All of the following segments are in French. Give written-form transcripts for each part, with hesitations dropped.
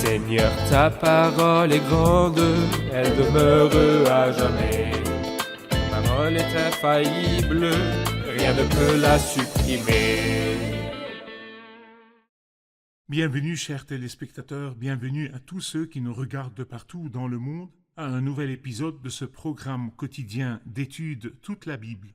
Seigneur, ta parole est grande, elle demeure à jamais. Ta parole est infaillible, rien ne peut la supprimer. Bienvenue, chers téléspectateurs, bienvenue à tous ceux qui nous regardent de partout dans le monde à un nouvel épisode de ce programme quotidien d'études toute la Bible.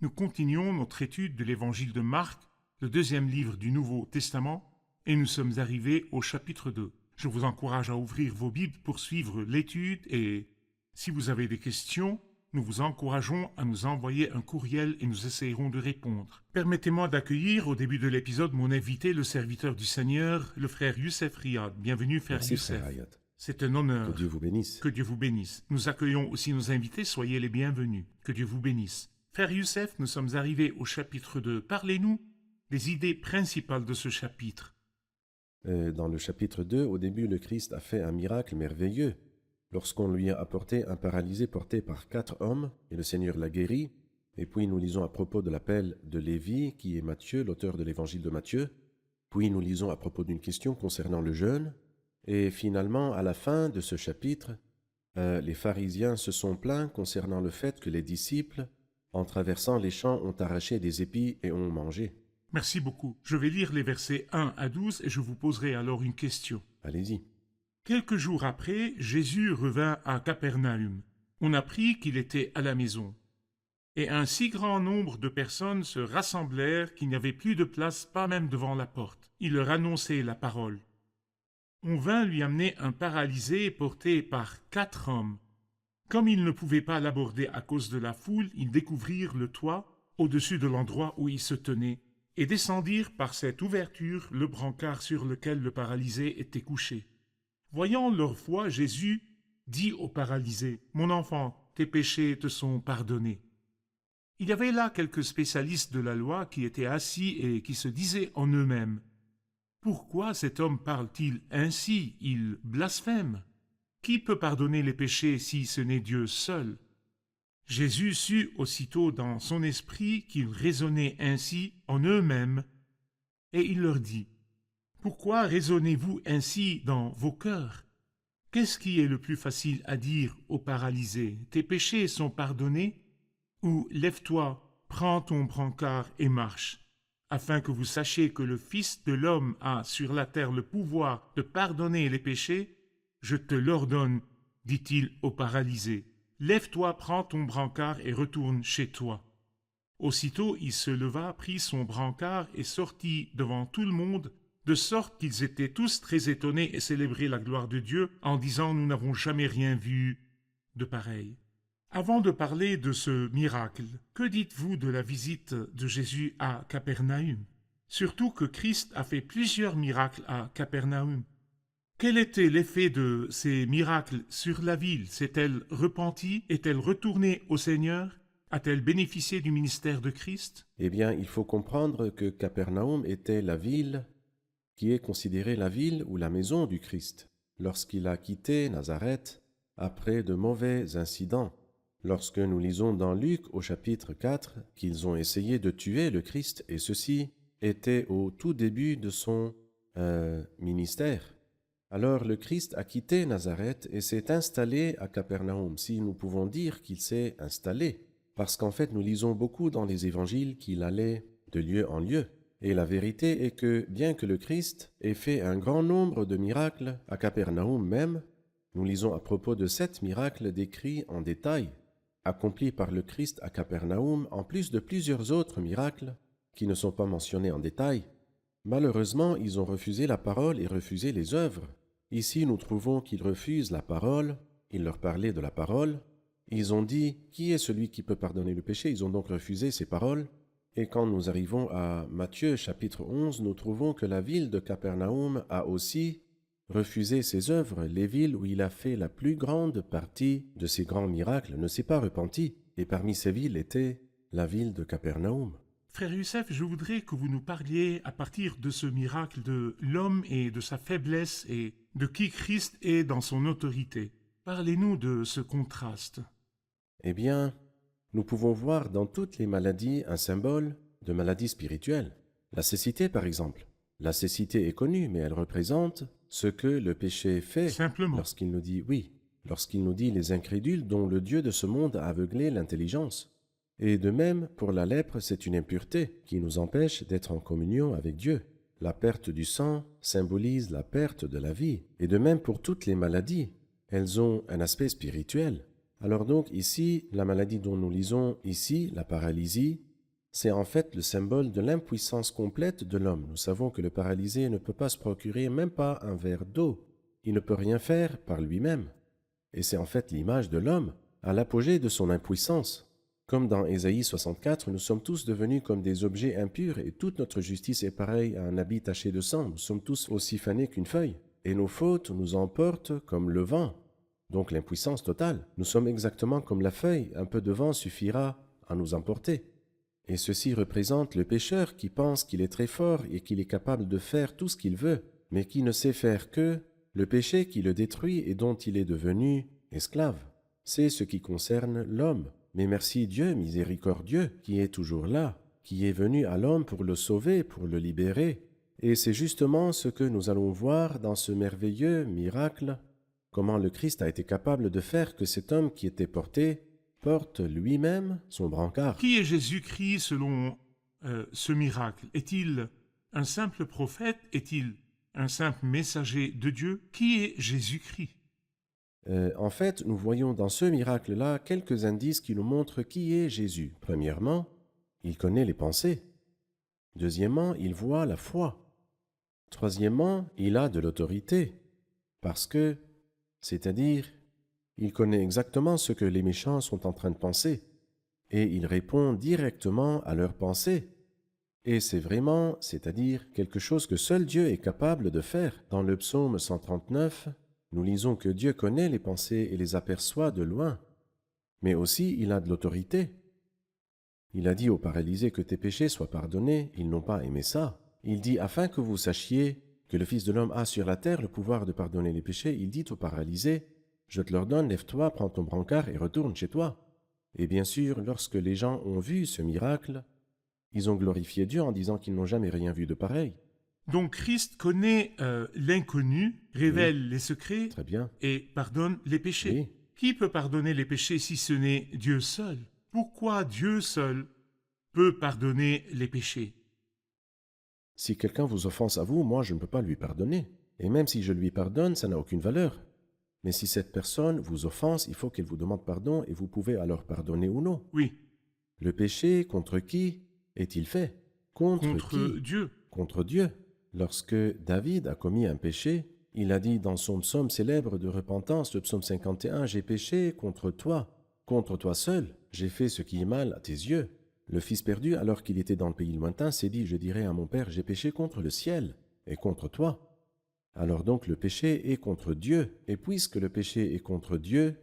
Nous continuons notre étude de l'évangile de Marc, le deuxième livre du Nouveau Testament, et nous sommes arrivés au chapitre 2. Je vous encourage à ouvrir vos Bibles pour suivre l'étude et, si vous avez des questions, nous vous encourageons à nous envoyer un courriel et nous essayerons de répondre. Permettez-moi d'accueillir au début de l'épisode mon invité, le serviteur du Seigneur, le frère Youssef Riyad. Bienvenue, frère Merci, Youssef. frère Riyad. C'est un honneur. Que Dieu vous bénisse. Que Dieu vous bénisse. Nous accueillons aussi nos invités, soyez les bienvenus. Que Dieu vous bénisse. Frère Youssef, nous sommes arrivés au chapitre 2. Parlez-nous des idées principales de ce chapitre. Dans le chapitre 2, au début, le Christ a fait un miracle merveilleux. Lorsqu'on lui a apporté un paralysé porté par 4 hommes, et le Seigneur l'a guéri. Et puis nous lisons à propos de l'appel de Lévi, qui est Matthieu, l'auteur de l'évangile de Matthieu. Puis nous lisons à propos d'une question concernant le jeûne. Et finalement, à la fin de ce chapitre, les pharisiens se sont plaints concernant le fait que les disciples, en traversant les champs, ont arraché des épis et ont mangé. Merci beaucoup. Je vais lire les versets 1 à 12 et je vous poserai alors une question. Allez-y. Quelques jours après, Jésus revint à Capernaum. On apprit qu'il était à la maison. Et un si grand nombre de personnes se rassemblèrent qu'il n'y avait plus de place, pas même devant la porte. Il leur annonçait la parole. On vint lui amener un paralysé porté par 4 hommes. Comme ils ne pouvaient pas l'aborder à cause de la foule, ils découvrirent le toit au-dessus de l'endroit où il se tenait et descendirent par cette ouverture le brancard sur lequel le paralysé était couché. Voyant leur foi, Jésus dit au paralysé, « Mon enfant, tes péchés te sont pardonnés. » Il y avait là quelques spécialistes de la loi qui étaient assis et qui se disaient en eux-mêmes, « Pourquoi cet homme parle-t-il ainsi? Il blasphème. Qui peut pardonner les péchés si ce n'est Dieu seul ?» Jésus sut aussitôt dans son esprit qu'ils raisonnaient ainsi en eux-mêmes, et il leur dit, « Pourquoi raisonnez-vous ainsi dans vos cœurs? Qu'est-ce qui est le plus facile à dire au paralysé? Tes péchés sont pardonnés? Ou lève-toi, prends ton brancard et marche, afin que vous sachiez que le Fils de l'homme a sur la terre le pouvoir de pardonner les péchés? Je te l'ordonne, dit-il au paralysé. Lève-toi, prends ton brancard et retourne chez toi. Aussitôt il se leva, prit son brancard et sortit devant tout le monde, de sorte qu'ils étaient tous très étonnés et célébraient la gloire de Dieu en disant « Nous n'avons jamais rien vu de pareil ». Avant de parler de ce miracle, que dites-vous de la visite de Jésus à Capernaum? Surtout que Christ a fait plusieurs miracles à Capernaum. Quel était l'effet de ces miracles sur la ville? S'est-elle repentie? Est-elle retournée au Seigneur? A-t-elle bénéficié du ministère de Christ? Eh bien, il faut comprendre que Capernaum était la ville qui est considérée la ville ou la maison du Christ, lorsqu'il a quitté Nazareth après de mauvais incidents. Lorsque nous lisons dans Luc au chapitre 4 qu'ils ont essayé de tuer le Christ, et ceci était au tout début de son ministère. Alors le Christ a quitté Nazareth et s'est installé à Capernaum, si nous pouvons dire qu'il s'est installé, parce qu'en fait nous lisons beaucoup dans les évangiles qu'il allait de lieu en lieu. Et la vérité est que bien que le Christ ait fait un grand nombre de miracles à Capernaum même, nous lisons à propos de 7 miracles décrits en détail, accomplis par le Christ à Capernaum, en plus de plusieurs autres miracles qui ne sont pas mentionnés en détail. Malheureusement, ils ont refusé la parole et refusé les œuvres. Ici, nous trouvons qu'ils refusent la parole, il leur parlait de la parole. Ils ont dit « Qui est celui qui peut pardonner le péché ?» Ils ont donc refusé ces paroles. Et quand nous arrivons à Matthieu chapitre 11, nous trouvons que la ville de Capernaum a aussi refusé ses œuvres. Les villes où il a fait la plus grande partie de ses grands miracles ne s'est pas repenti. Et parmi ces villes était la ville de Capernaum. Frère Youssef, je voudrais que vous nous parliez à partir de ce miracle de l'homme et de sa faiblesse et de qui Christ est dans son autorité. Parlez-nous de ce contraste. Eh bien, nous pouvons voir dans toutes les maladies un symbole de maladie spirituelle. La cécité, par exemple. La cécité est connue, mais elle représente ce que le péché fait Simplement. lorsqu'il nous dit oui, lorsqu'il nous dit les incrédules dont le Dieu de ce monde a aveuglé l'intelligence. Et de même, pour la lèpre, c'est une impureté qui nous empêche d'être en communion avec Dieu. La perte du sang symbolise la perte de la vie. Et de même pour toutes les maladies, elles ont un aspect spirituel. Alors donc ici, la maladie dont nous lisons ici, la paralysie, c'est en fait le symbole de l'impuissance complète de l'homme. Nous savons que le paralysé ne peut pas se procurer même pas un verre d'eau. Il ne peut rien faire par lui-même. Et c'est en fait l'image de l'homme à l'apogée de son impuissance. Comme dans Ésaïe 64, nous sommes tous devenus comme des objets impurs et toute notre justice est pareille à un habit taché de sang. Nous sommes tous aussi fanés qu'une feuille. Et nos fautes nous emportent comme le vent. Donc l'impuissance totale. Nous sommes exactement comme la feuille. Un peu de vent suffira à nous emporter. Et ceci représente le pécheur qui pense qu'il est très fort et qu'il est capable de faire tout ce qu'il veut, mais qui ne sait faire que le péché qui le détruit et dont il est devenu esclave. C'est ce qui concerne l'homme. Mais merci Dieu miséricordieux qui est toujours là, qui est venu à l'homme pour le sauver, pour le libérer. Et c'est justement ce que nous allons voir dans ce merveilleux miracle, comment le Christ a été capable de faire que cet homme qui était porté porte lui-même son brancard. Qui est Jésus-Christ selon ce miracle? Est-il un simple prophète? Est-il un simple messager de Dieu? Qui est Jésus-Christ? En fait, nous voyons dans ce miracle-là quelques indices qui nous montrent qui est Jésus. Premièrement, il connaît les pensées. Deuxièmement, il voit la foi. Troisièmement, il a de l'autorité, parce que, c'est-à-dire, il connaît exactement ce que les méchants sont en train de penser, et il répond directement à leurs pensées. Et c'est vraiment, c'est-à-dire, quelque chose que seul Dieu est capable de faire. Dans le psaume 139, nous lisons que Dieu connaît les pensées et les aperçoit de loin, mais aussi il a de l'autorité. Il a dit aux paralysés que tes péchés soient pardonnés, ils n'ont pas aimé ça. Il dit, afin que vous sachiez que le Fils de l'homme a sur la terre le pouvoir de pardonner les péchés, il dit aux paralysés, je te l'ordonne, lève-toi, prends ton brancard et retourne chez toi. Et bien sûr, lorsque les gens ont vu ce miracle, ils ont glorifié Dieu en disant qu'ils n'ont jamais rien vu de pareil. Donc Christ connaît l'inconnu, révèle les secrets Très bien. et pardonne les péchés. Oui. Qui peut pardonner les péchés si ce n'est Dieu seul? Pourquoi Dieu seul peut pardonner les péchés? Si quelqu'un vous offense à vous, moi je ne peux pas lui pardonner. Et même si je lui pardonne, ça n'a aucune valeur. Mais si cette personne vous offense, il faut qu'elle vous demande pardon et vous pouvez alors pardonner ou non. Oui, Le péché, contre qui est-il fait? Contre qui? Dieu. Contre Dieu. Lorsque David a commis un péché, il a dit dans son psaume célèbre de repentance, le psaume 51, « J'ai péché contre toi seul, j'ai fait ce qui est mal à tes yeux. » Le fils perdu, alors qu'il était dans le pays lointain, s'est dit, « Je dirai à mon père, j'ai péché contre le ciel et contre toi. » Alors donc le péché est contre Dieu, et puisque le péché est contre Dieu,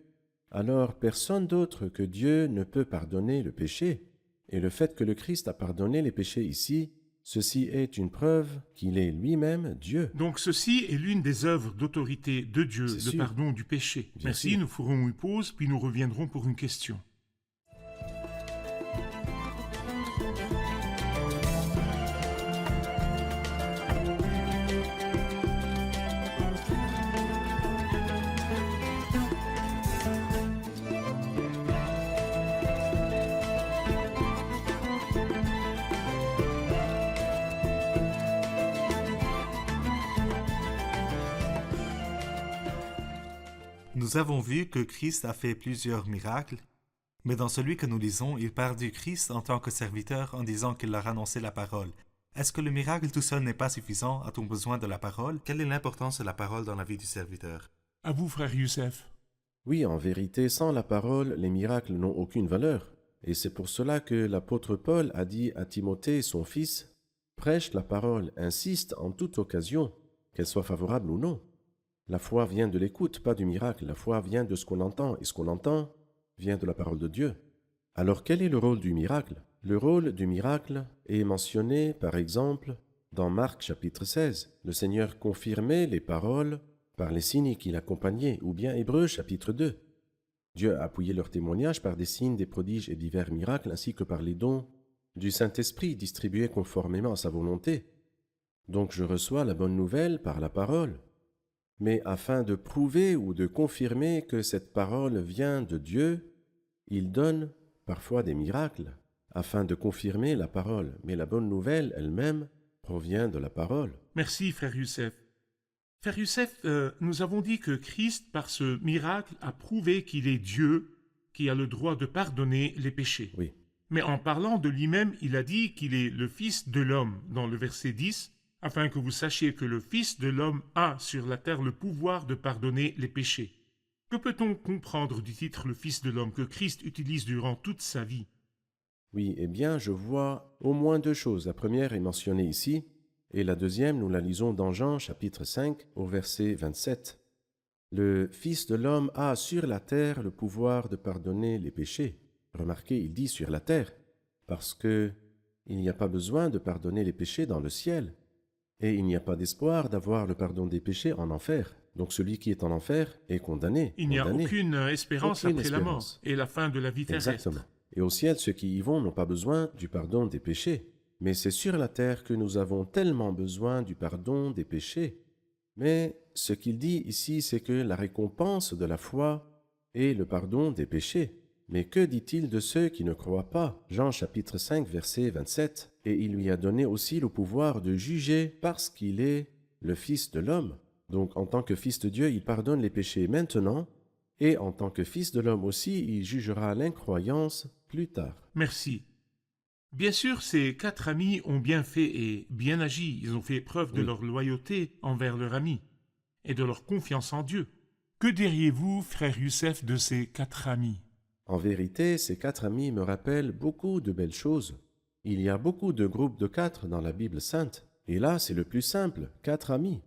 alors personne d'autre que Dieu ne peut pardonner le péché. Et le fait que le Christ a pardonné les péchés ici, ceci est une preuve qu'il est lui-même Dieu. Donc ceci est l'une des œuvres d'autorité de Dieu, C'est le sûr. pardon du péché. Bien Merci, sûr. nous ferons une pause, puis nous reviendrons pour une question. Nous avons vu que Christ a fait plusieurs miracles, mais dans celui que nous lisons, il parle du Christ en tant que serviteur en disant qu'il leur a annoncé la parole. Est-ce que le miracle tout seul n'est pas suffisant? A-t-on besoin de la parole? Quelle est l'importance de la parole dans la vie du serviteur? À vous, frère Youssef. Oui, en vérité, sans la parole, les miracles n'ont aucune valeur. Et c'est pour cela que l'apôtre Paul a dit à Timothée, son fils, « Prêche la parole, insiste en toute occasion, qu'elle soit favorable ou non. » La foi vient de l'écoute, pas du miracle. La foi vient de ce qu'on entend, et ce qu'on entend vient de la parole de Dieu. Alors quel est le rôle du miracle? Le rôle du miracle est mentionné, par exemple, dans Marc chapitre 16. Le Seigneur confirmait les paroles par les signes qui l'accompagnaient, ou bien Hébreux chapitre 2. Dieu a appuyé leur témoignage par des signes, des prodiges et divers miracles, ainsi que par les dons du Saint-Esprit distribués conformément à sa volonté. Donc je reçois la bonne nouvelle par la parole. Mais afin de prouver ou de confirmer que cette parole vient de Dieu, il donne parfois des miracles, afin de confirmer la parole. Mais la bonne nouvelle elle-même provient de la parole. Merci, frère Youssef. Frère Youssef, nous avons dit que Christ, par ce miracle, a prouvé qu'il est Dieu, qui a le droit de pardonner les péchés. Oui, Mais en parlant de lui-même, il a dit qu'il est le Fils de l'homme, dans le verset 10, afin que vous sachiez que le Fils de l'homme a sur la terre le pouvoir de pardonner les péchés. Que peut-on comprendre du titre le Fils de l'homme que Christ utilise durant toute sa vie? oui, eh bien, je vois au moins deux choses. La première est mentionnée ici, et la deuxième, nous la lisons dans Jean chapitre 5 au verset 27. Le Fils de l'homme a sur la terre le pouvoir de pardonner les péchés. Remarquez, il dit sur la terre, parce que il n'y a pas besoin de pardonner les péchés dans le ciel, et il n'y a pas d'espoir d'avoir le pardon des péchés en enfer. Donc celui qui est en enfer est condamné. Il n'y a condamné. aucune espérance Aucune après la mort espérance. et la fin de la vie terrestre. Exactement. Et au ciel, ceux qui y vont n'ont pas besoin du pardon des péchés. Mais c'est sur la terre que nous avons tellement besoin du pardon des péchés. Mais ce qu'il dit ici, c'est que la récompense de la foi est le pardon des péchés. Mais que dit-il de ceux qui ne croient pas? Jean chapitre 5 verset 27. Et il lui a donné aussi le pouvoir de juger parce qu'il est le Fils de l'homme. Donc en tant que Fils de Dieu, il pardonne les péchés maintenant, et en tant que Fils de l'homme aussi, il jugera l'incroyance plus tard. Merci. Bien sûr, ces 4 amis ont bien fait et bien agi. Ils ont fait preuve de Oui. leur loyauté envers leur ami et de leur confiance en Dieu. Que diriez-vous, frère Youssef, de ces 4 amis? En vérité, ces 4 amis me rappellent beaucoup de belles choses. Il y a beaucoup de groupes de 4 dans la Bible sainte, et là c'est le plus simple, 4 amis,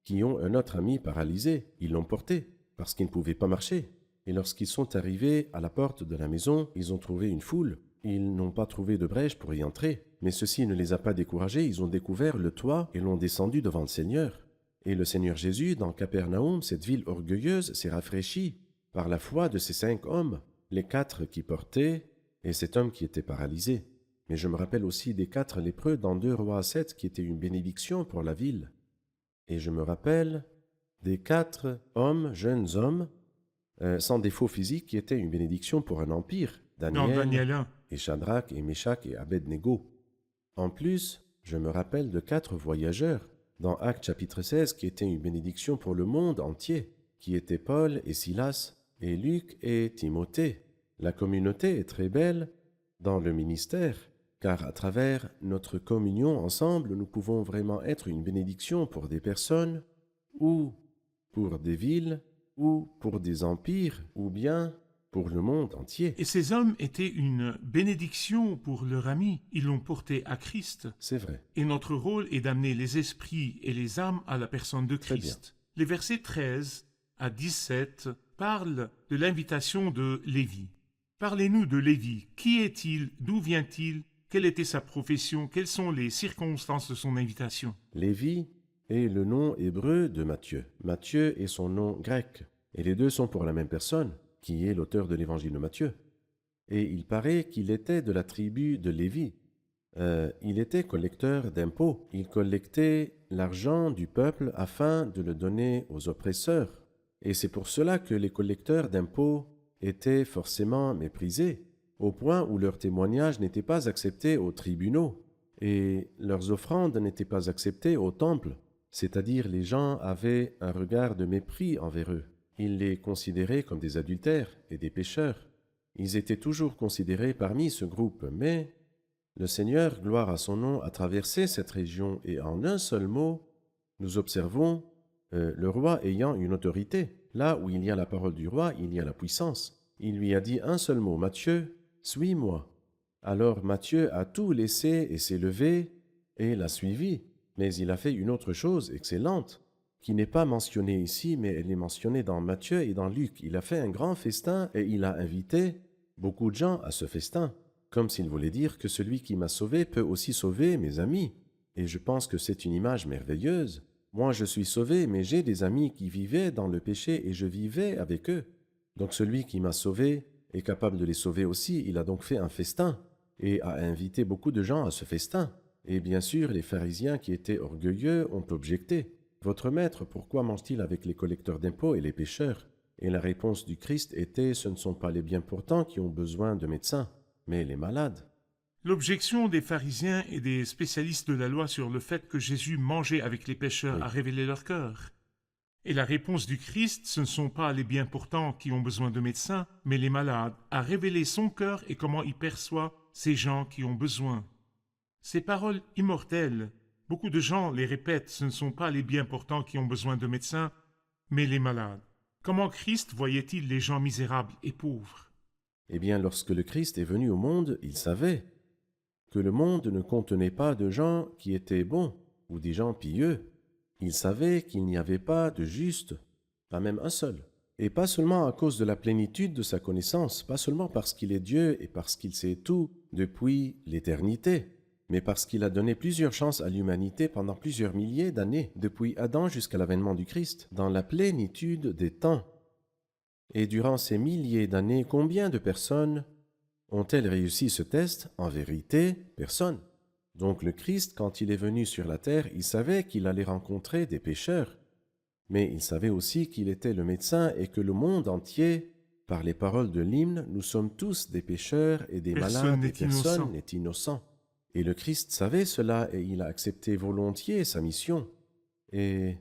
qui ont un autre ami paralysé. Ils l'ont porté, parce qu'il ne pouvait pas marcher. Et lorsqu'ils sont arrivés à la porte de la maison, ils ont trouvé une foule. Ils n'ont pas trouvé de brèche pour y entrer. Mais ceci ne les a pas découragés, ils ont découvert le toit et l'ont descendu devant le Seigneur. Et le Seigneur Jésus, dans Capernaum, cette ville orgueilleuse, s'est rafraîchi par la foi de ces 5 hommes, les 4 qui portaient et cet homme qui était paralysé. Mais je me rappelle aussi des 4 lépreux dans 2 Rois 7 qui étaient une bénédiction pour la ville. Et je me rappelle des 4 hommes, jeunes hommes, sans défaut physique, qui étaient une bénédiction pour un empire, Dans Daniel 1. et Shadrach et Meshach et Abed-Nego. En plus, je me rappelle de 4 voyageurs, dans Actes chapitre 16, qui étaient une bénédiction pour le monde entier, qui étaient Paul et Silas, et Luc et Timothée. La communauté est très belle dans le ministère, car à travers notre communion ensemble, nous pouvons vraiment être une bénédiction pour des personnes, ou pour des villes, ou pour des empires, ou bien pour le monde entier. Et ces hommes étaient une bénédiction pour leur ami. Ils l'ont porté à Christ. C'est vrai. Et notre rôle est d'amener les esprits et les âmes à la personne de Très Christ. Les versets 13 à 17 parlent de l'invitation de Lévi. Parlez-nous de Lévi. Qui est-il? D'où vient-il? Quelle était sa profession? Quelles sont les circonstances de son invitation? Lévi est le nom hébreu de Matthieu. Matthieu est son nom grec. Et les deux sont pour la même personne, qui est l'auteur de l'évangile de Matthieu. Et il paraît qu'il était de la tribu de Lévi. Il était collecteur d'impôts. Il collectait l'argent du peuple afin de le donner aux oppresseurs. Et c'est pour cela que les collecteurs d'impôts étaient forcément méprisés, au point où leurs témoignages n'étaient pas acceptés aux tribunaux, et leurs offrandes n'étaient pas acceptées au temple, c'est-à-dire les gens avaient un regard de mépris envers eux. Ils les considéraient comme des adultères et des pécheurs. Ils étaient toujours considérés parmi ce groupe, mais le Seigneur, gloire à son nom, a traversé cette région, et en un seul mot, nous observons le roi ayant une autorité. Là où il y a la parole du roi, il y a la puissance. Il lui a dit un seul mot, « Matthieu, suis-moi ». Alors Matthieu a tout laissé et s'est levé et l'a suivi. Mais il a fait une autre chose excellente, qui n'est pas mentionnée ici, mais elle est mentionnée dans Matthieu et dans Luc. Il a fait un grand festin et il a invité beaucoup de gens à ce festin, comme s'il voulait dire que celui qui m'a sauvé peut aussi sauver mes amis. Et je pense que c'est une image merveilleuse. Moi, je suis sauvé, mais j'ai des amis qui vivaient dans le péché et je vivais avec eux. Donc celui qui m'a sauvé est capable de les sauver aussi. Il a donc fait un festin et a invité beaucoup de gens à ce festin. Et bien sûr, les pharisiens qui étaient orgueilleux ont objecté. Votre maître, pourquoi mange-t-il avec les collecteurs d'impôts et les pécheurs ?» Et la réponse du Christ était « Ce ne sont pas les bien portants qui ont besoin de médecins, mais les malades. » L'objection des pharisiens et des spécialistes de la loi sur le fait que Jésus mangeait avec les pécheurs Oui. a révélé leur cœur. Et la réponse du Christ, ce ne sont pas les bien portants qui ont besoin de médecins, mais les malades, a révélé son cœur et comment il perçoit ces gens qui ont besoin. Ces paroles immortelles, beaucoup de gens les répètent, ce ne sont pas les bien portants qui ont besoin de médecins, mais les malades. Comment Christ voyait-il les gens misérables et pauvres? Eh bien, lorsque le Christ est venu au monde, il savait que le monde ne contenait pas de gens qui étaient bons ou des gens pieux. Il savait qu'il n'y avait pas de juste, pas même un seul. Et pas seulement à cause de la plénitude de sa connaissance, pas seulement parce qu'il est Dieu et parce qu'il sait tout depuis l'éternité, mais parce qu'il a donné plusieurs chances à l'humanité pendant plusieurs milliers d'années, depuis Adam jusqu'à l'avènement du Christ, dans la plénitude des temps. Et durant ces milliers d'années, combien de personnes ont-elles réussi ce test? En vérité, personne. Donc le Christ, quand il est venu sur la terre, il savait qu'il allait rencontrer des pécheurs, mais il savait aussi qu'il était le médecin et que le monde entier, par les paroles de l'hymne, nous sommes tous des pécheurs et des malades et personne n'est innocent. Et le Christ savait cela et il a accepté volontiers sa mission. Et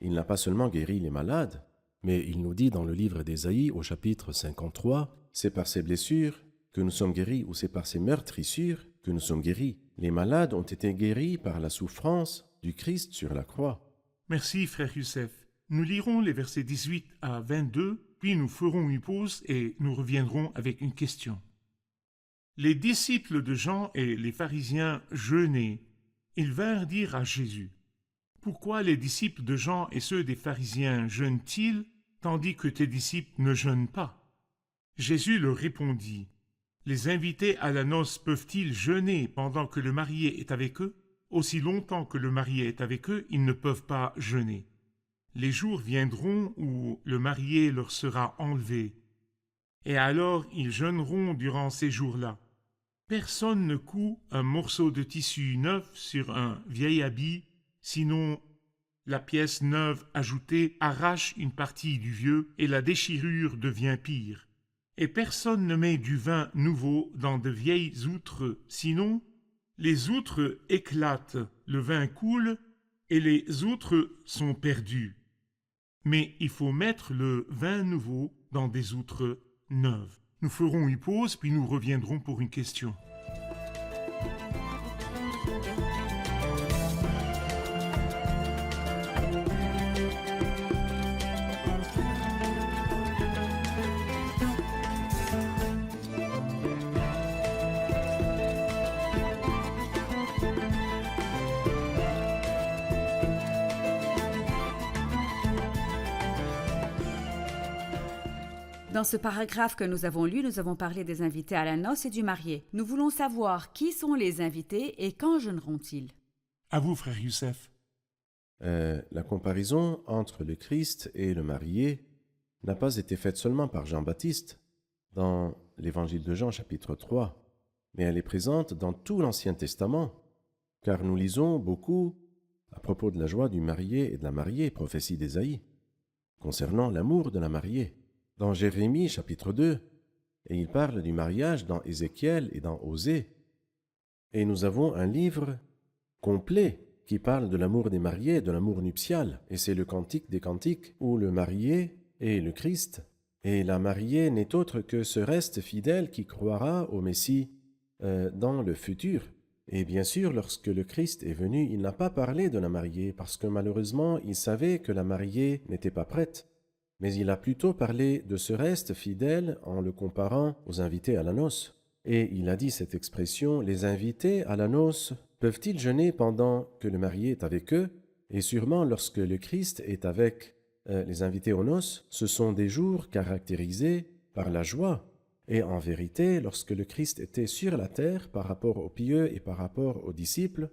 il n'a pas seulement guéri les malades, mais il nous dit dans le livre d'Ésaïe au chapitre 53, « C'est par ses blessures que nous sommes guéris ou c'est par ses meurtrissures que nous sommes guéris. » Les malades ont été guéris par la souffrance du Christ sur la croix. Merci, frère Youssef. Nous lirons les versets 18 à 22, puis nous ferons une pause et nous reviendrons avec une question. Les disciples de Jean et les pharisiens jeûnaient. Ils vinrent dire à Jésus, « Pourquoi les disciples de Jean et ceux des pharisiens jeûnent-ils, tandis que tes disciples ne jeûnent pas ?» Jésus leur répondit, « Les invités à la noce peuvent-ils jeûner pendant que le marié est avec eux? Aussi longtemps que le marié est avec eux, ils ne peuvent pas jeûner. Les jours viendront où le marié leur sera enlevé, et alors ils jeûneront durant ces jours-là. Personne ne coud un morceau de tissu neuf sur un vieil habit, sinon la pièce neuve ajoutée arrache une partie du vieux et la déchirure devient pire. Et personne ne met du vin nouveau dans de vieilles outres, sinon les outres éclatent, le vin coule et les outres sont perdues. Mais il faut mettre le vin nouveau dans des outres neuves. » Nous ferons une pause, puis nous reviendrons pour une question. Dans ce paragraphe que nous avons lu, nous avons parlé des invités à la noce et du marié. Nous voulons savoir qui sont les invités et quand jeûneront-ils. À vous, frère Youssef. La comparaison entre le Christ et le marié n'a pas été faite seulement par Jean-Baptiste dans l'évangile de Jean chapitre 3, mais elle est présente dans tout l'Ancien Testament, car nous lisons beaucoup à propos de la joie du marié et de la mariée, prophétie d'Ésaïe, concernant l'amour de la mariée. Dans Jérémie chapitre 2, et il parle du mariage dans Ézéchiel et dans Osée. Et nous avons un livre complet qui parle de l'amour des mariés, de l'amour nuptial, et c'est le Cantique des Cantiques, où le marié est le Christ, et la mariée n'est autre que ce reste fidèle qui croira au Messie dans le futur. Et bien sûr, lorsque le Christ est venu, il n'a pas parlé de la mariée, parce que malheureusement, il savait que la mariée n'était pas prête. Mais il a plutôt parlé de ce reste fidèle en le comparant aux invités à la noce. Et il a dit cette expression, « Les invités à la noce peuvent-ils jeûner pendant que le marié est avec eux ?» Et sûrement lorsque le Christ est avec les invités aux noces, ce sont des jours caractérisés par la joie. Et en vérité, lorsque le Christ était sur la terre par rapport aux pieux et par rapport aux disciples,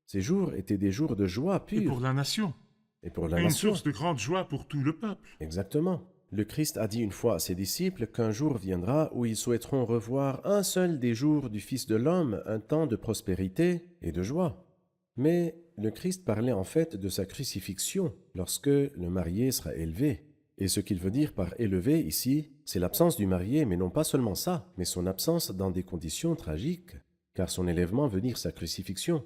ces jours étaient des jours de joie pure. Et pour la nation. Et pour la Une nation. source de grande joie pour tout le peuple. Exactement. Le Christ a dit une fois à ses disciples qu'un jour viendra où ils souhaiteront revoir un seul des jours du Fils de l'homme, un temps de prospérité et de joie. Mais le Christ parlait en fait de sa crucifixion lorsque le marié sera élevé. Et ce qu'il veut dire par élevé ici, c'est l'absence du marié, mais non pas seulement ça, mais son absence dans des conditions tragiques, car son élèvement veut dire sa crucifixion.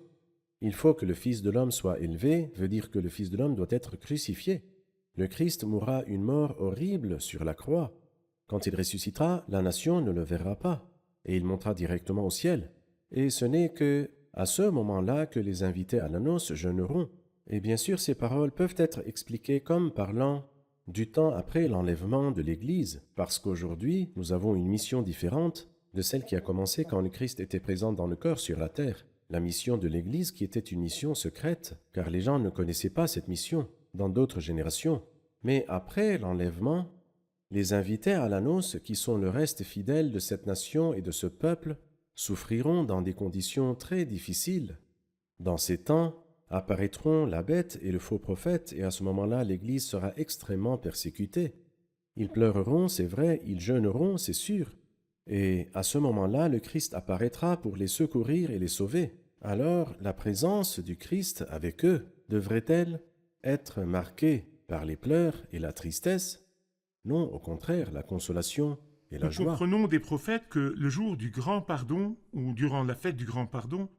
Il faut que le Fils de l'homme soit élevé, veut dire que le Fils de l'homme doit être crucifié. Le Christ mourra une mort horrible sur la croix. Quand il ressuscitera, la nation ne le verra pas, et il montera directement au ciel. Et ce n'est que à ce moment-là que les invités à la noce jeûneront. Et bien sûr, ces paroles peuvent être expliquées comme parlant du temps après l'enlèvement de l'Église, parce qu'aujourd'hui, nous avons une mission différente de celle qui a commencé quand le Christ était présent dans le corps sur la terre. La mission de l'Église qui était une mission secrète, car les gens ne connaissaient pas cette mission dans d'autres générations. Mais après l'enlèvement, les invités à la noce, qui sont le reste fidèle de cette nation et de ce peuple, souffriront dans des conditions très difficiles. Dans ces temps, apparaîtront la bête et le faux prophète, et à ce moment-là, l'Église sera extrêmement persécutée. Ils pleureront, c'est vrai, ils jeûneront, c'est sûr. Et à ce moment-là, le Christ apparaîtra pour les secourir et les sauver. Alors, la présence du Christ avec eux devrait-elle être marquée par les pleurs et la tristesse? Non, au contraire, la consolation et la Nous joie. comprenons des prophètes que le jour du grand pardon, ou durant la fête du grand pardon,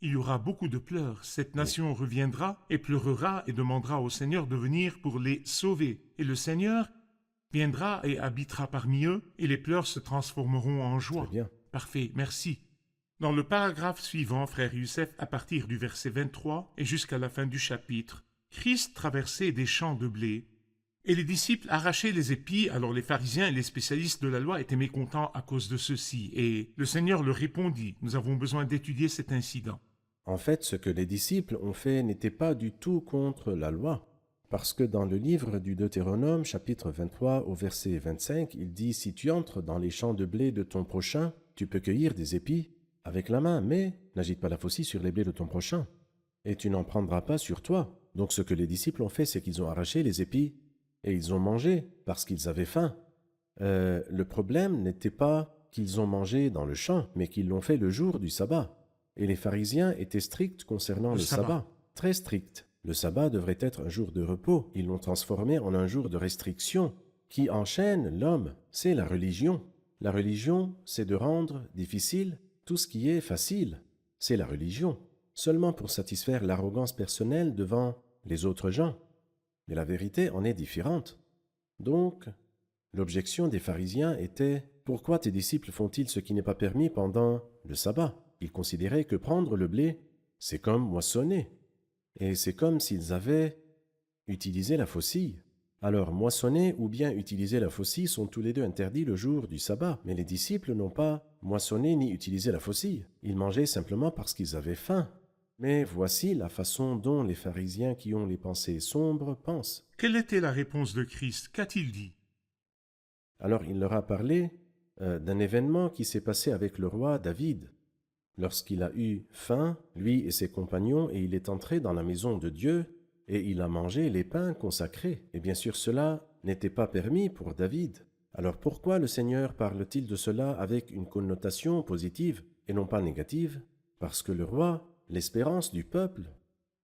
il y aura beaucoup de pleurs. Cette nation reviendra et pleurera et demandera au Seigneur de venir pour les sauver. Et le Seigneur viendra et habitera parmi eux, et les pleurs se transformeront en joie. Très bien. Parfait, merci. Dans le paragraphe suivant, frère Youssef, à partir du verset 23 et jusqu'à la fin du chapitre, Christ traversait des champs de blé, et les disciples arrachaient les épis. Alors les pharisiens et les spécialistes de la loi étaient mécontents à cause de ceci, et le Seigneur leur répondit, « Nous avons besoin d'étudier cet incident. » En fait, ce que les disciples ont fait n'était pas du tout contre la loi, parce que dans le livre du Deutéronome, chapitre 23, au verset 25, il dit « Si tu entres dans les champs de blé de ton prochain, tu peux cueillir des épis avec la main, mais n'agite pas la faucille sur les blés de ton prochain, et tu n'en prendras pas sur toi. » Donc ce que les disciples ont fait, c'est qu'ils ont arraché les épis, et ils ont mangé, parce qu'ils avaient faim. Le problème n'était pas qu'ils ont mangé dans le champ, mais qu'ils l'ont fait le jour du sabbat. Et les pharisiens étaient stricts concernant le sabbat, très stricts. Le sabbat devrait être un jour de repos. Ils l'ont transformé en un jour de restriction qui enchaîne l'homme. C'est la religion. La religion, c'est de rendre difficile tout ce qui est facile. C'est la religion, seulement pour satisfaire l'arrogance personnelle devant les autres gens. Mais la vérité en est différente. Donc, l'objection des pharisiens était « Pourquoi tes disciples font-ils ce qui n'est pas permis pendant le sabbat ?» Ils considéraient que prendre le blé, c'est comme moissonner. Et c'est comme s'ils avaient utilisé la faucille. Alors, moissonner ou bien utiliser la faucille sont tous les deux interdits le jour du sabbat. Mais les disciples n'ont pas moissonné ni utilisé la faucille. Ils mangeaient simplement parce qu'ils avaient faim. Mais voici la façon dont les pharisiens qui ont les pensées sombres pensent. Quelle était la réponse de Christ? Qu'a-t-il dit? Alors il leur a parlé d'un événement qui s'est passé avec le roi David. Lorsqu'il a eu faim, lui et ses compagnons, et il est entré dans la maison de Dieu, et il a mangé les pains consacrés. Et bien sûr cela n'était pas permis pour David. Alors pourquoi le Seigneur parle-t-il de cela avec une connotation positive et non pas négative? Parce que le roi, l'espérance du peuple,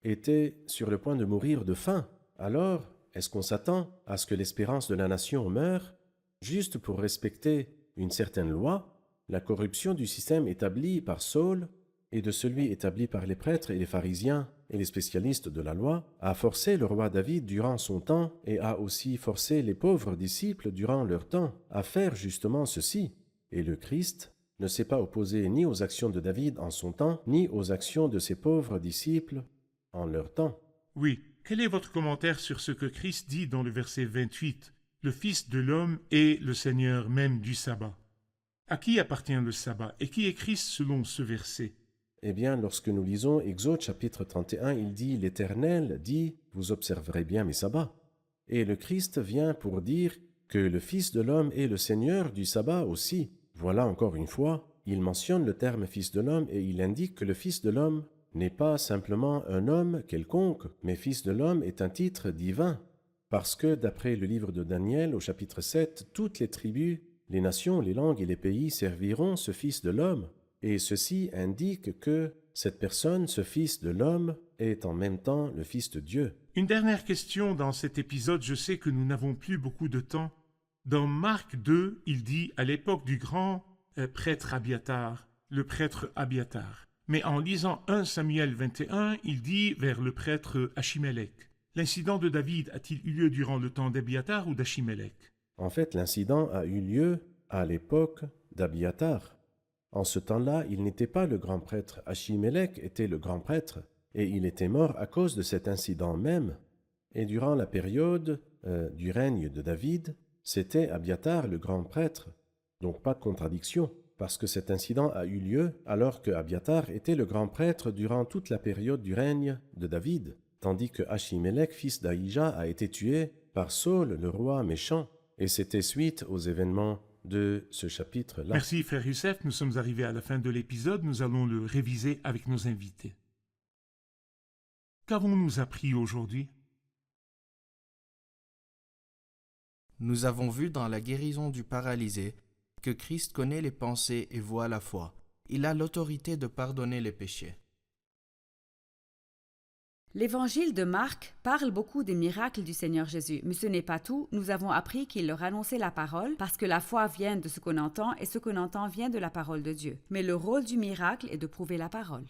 était sur le point de mourir de faim. Alors, est-ce qu'on s'attend à ce que l'espérance de la nation meure juste pour respecter une certaine loi? La corruption du système établi par Saul et de celui établi par les prêtres et les pharisiens et les spécialistes de la loi a forcé le roi David durant son temps et a aussi forcé les pauvres disciples durant leur temps à faire justement ceci. Et le Christ ne s'est pas opposé ni aux actions de David en son temps, ni aux actions de ses pauvres disciples en leur temps. Oui. Quel est votre commentaire sur ce que Christ dit dans le verset 28? Le Fils de l'homme est le Seigneur même du sabbat. À qui appartient le sabbat et qui est Christ selon ce verset? Eh bien, lorsque nous lisons Exode chapitre 31, il dit « L'Éternel dit, vous observerez bien mes sabbats. » Et le Christ vient pour dire que le Fils de l'homme est le Seigneur du sabbat aussi. Voilà encore une fois, il mentionne le terme Fils de l'homme et il indique que le Fils de l'homme n'est pas simplement un homme quelconque, mais Fils de l'homme est un titre divin. Parce que d'après le livre de Daniel au chapitre 7, toutes les tribus, les nations, les langues et les pays serviront ce Fils de l'homme. Et ceci indique que cette personne, ce Fils de l'homme, est en même temps le Fils de Dieu. Une dernière question dans cet épisode, je sais que nous n'avons plus beaucoup de temps. Dans Marc 2, il dit à l'époque du grand prêtre Abiatar, le prêtre Abiatar. Mais en lisant 1 Samuel 21, il dit vers le prêtre Achimélec. L'incident de David a-t-il eu lieu durant le temps d'Abiatar ou d'Achimélec? En fait, l'incident a eu lieu à l'époque d'Abiatar. En ce temps-là, il n'était pas le grand prêtre. Achimélec était le grand prêtre, et il était mort à cause de cet incident même. Et durant la période du règne de David, c'était Abiatar le grand prêtre. Donc pas de contradiction, parce que cet incident a eu lieu alors que Abiatar était le grand prêtre durant toute la période du règne de David, tandis que Achimélec, fils d'Aïja, a été tué par Saul, le roi méchant, et c'était suite aux événements de ce chapitre-là. Merci frère Youssef, nous sommes arrivés à la fin de l'épisode, nous allons le réviser avec nos invités. Qu'avons-nous appris aujourd'hui? Nous avons vu dans la guérison du paralysé que Christ connaît les pensées et voit la foi. Il a l'autorité de pardonner les péchés. L'évangile de Marc parle beaucoup des miracles du Seigneur Jésus, mais ce n'est pas tout. Nous avons appris qu'il leur annonçait la parole parce que la foi vient de ce qu'on entend et ce qu'on entend vient de la parole de Dieu. Mais le rôle du miracle est de prouver la parole.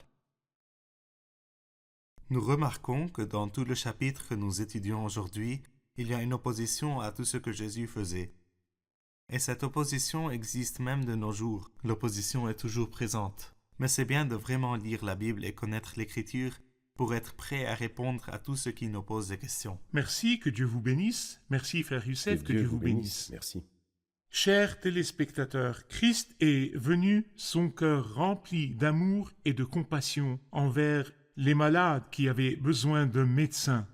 Nous remarquons que dans tout le chapitre que nous étudions aujourd'hui, il y a une opposition à tout ce que Jésus faisait. Et cette opposition existe même de nos jours. L'opposition est toujours présente. Mais c'est bien de vraiment lire la Bible et connaître l'Écriture pour être prêt à répondre à tous ceux qui nous posent des questions. Merci, que Dieu vous bénisse. Merci frère Youssef, que Dieu vous bénisse. Merci. Chers téléspectateurs, Christ est venu, son cœur rempli d'amour et de compassion envers les malades qui avaient besoin d'un médecin.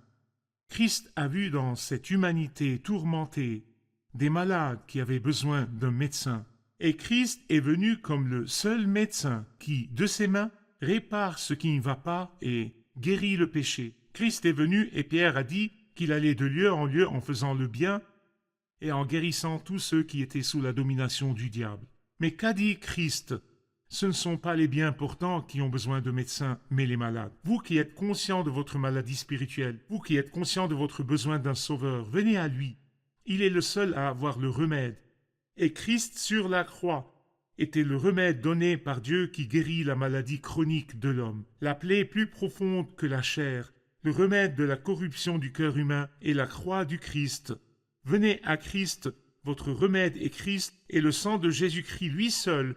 Christ a vu dans cette humanité tourmentée des malades qui avaient besoin d'un médecin. Et Christ est venu comme le seul médecin qui, de ses mains, répare ce qui ne va pas et guérit le péché. Christ est venu et Pierre a dit qu'il allait de lieu en lieu en faisant le bien et en guérissant tous ceux qui étaient sous la domination du diable. Mais qu'a dit Christ? Ce ne sont pas les bien portants qui ont besoin de médecins, mais les malades. Vous qui êtes conscients de votre maladie spirituelle, vous qui êtes conscients de votre besoin d'un sauveur, venez à lui. Il est le seul à avoir le remède. Et Christ sur la croix était le remède donné par Dieu qui guérit la maladie chronique de l'homme, la plaie plus profonde que la chair, le remède de la corruption du cœur humain et la croix du Christ. Venez à Christ, votre remède est Christ, et le sang de Jésus-Christ lui seul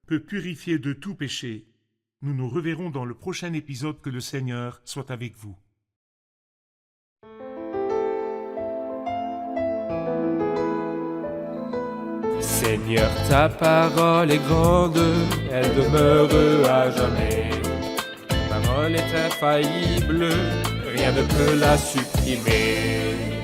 peut purifier de tout péché. Nous nous reverrons dans le prochain épisode. Que le Seigneur soit avec vous. Seigneur, ta parole est grande, elle demeure à jamais. Ta parole est infaillible, rien ne peut la supprimer.